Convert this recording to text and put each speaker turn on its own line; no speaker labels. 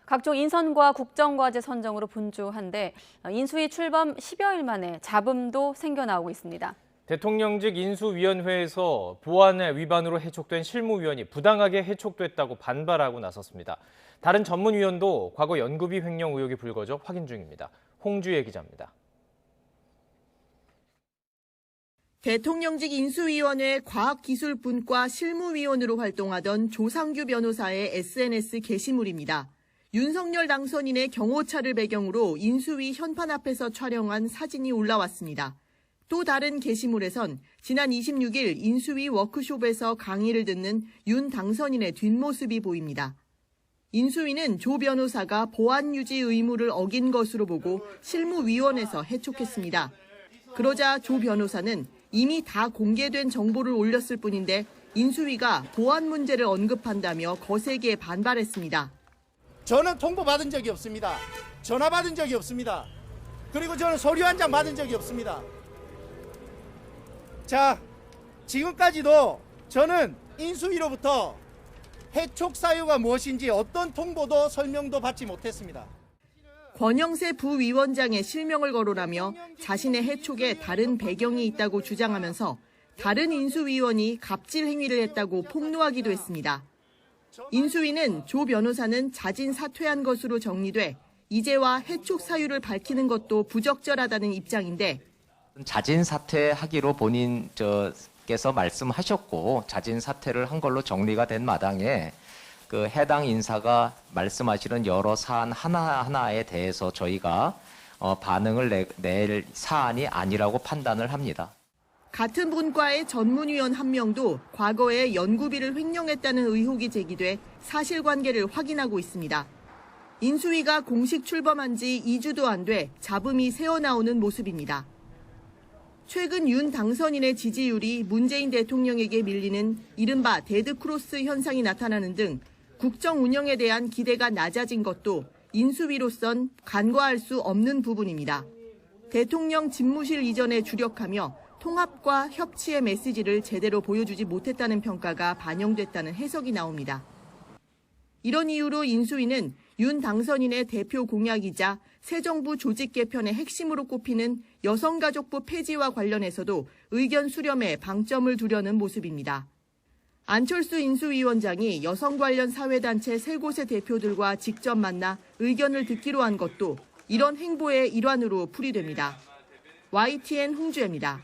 각종 인선과 국정과제 선정으로 분주한데 인수위 출범 10여일 만에 잡음도 생겨나오고 있습니다.
대통령직 인수위원회에서 보안의 위반으로 해촉된 실무위원이 부당하게 해촉됐다고 반발하고 나섰습니다. 다른 전문위원도 과거 연구비 횡령 의혹이 불거져 확인 중입니다. 홍주혜 기자입니다.
대통령직 인수위원회 과학기술분과 실무위원으로 활동하던 조상규 변호사의 SNS 게시물입니다. 윤석열 당선인의 경호차를 배경으로 인수위 현판 앞에서 촬영한 사진이 올라왔습니다. 또 다른 게시물에선 지난 26일 인수위 워크숍에서 강의를 듣는 윤 당선인의 뒷모습이 보입니다. 인수위는 조 변호사가 보안 유지 의무를 어긴 것으로 보고 실무위원회에서 해촉했습니다. 그러자 조 변호사는 이미 다 공개된 정보를 올렸을 뿐인데 인수위가 보안 문제를 언급한다며 거세게 반발했습니다.
저는 통보받은 적이 없습니다. 전화 받은 적이 없습니다. 그리고 저는 서류 한 장 받은 적이 없습니다. 자, 지금까지도 저는 인수위로부터 해촉 사유가 무엇인지 어떤 통보도 설명도 받지 못했습니다.
권영세 부위원장의 실명을 거론하며 자신의 해촉에 다른 배경이 있다고 주장하면서 다른 인수위원이 갑질 행위를 했다고 폭로하기도 했습니다. 인수위는 조 변호사는 자진 사퇴한 것으로 정리돼 이제와 해촉 사유를 밝히는 것도 부적절하다는 입장인데
자진 사퇴하기로 본인께서 말씀하셨고 자진 사퇴를 한 걸로 정리가 된 마당에 그 해당 인사가 말씀하시는 여러 사안 하나하나에 대해서 저희가 반응을 낼 사안이 아니라고 판단을 합니다.
같은 분과의 전문위원 한 명도 과거에 연구비를 횡령했다는 의혹이 제기돼 사실관계를 확인하고 있습니다. 인수위가 공식 출범한 지 2주도 안 돼 잡음이 새어나오는 모습입니다. 최근 윤 당선인의 지지율이 문재인 대통령에게 밀리는 이른바 데드크로스 현상이 나타나는 등 국정 운영에 대한 기대가 낮아진 것도 인수위로선 간과할 수 없는 부분입니다. 대통령 집무실 이전에 주력하며 통합과 협치의 메시지를 제대로 보여주지 못했다는 평가가 반영됐다는 해석이 나옵니다. 이런 이유로 인수위는 윤 당선인의 대표 공약이자 새 정부 조직 개편의 핵심으로 꼽히는 여성가족부 폐지와 관련해서도 의견 수렴에 방점을 두려는 모습입니다. 안철수 인수위원장이 여성 관련 사회단체 3곳의 대표들과 직접 만나 의견을 듣기로 한 것도 이런 행보의 일환으로 풀이됩니다. YTN 홍주혜입니다.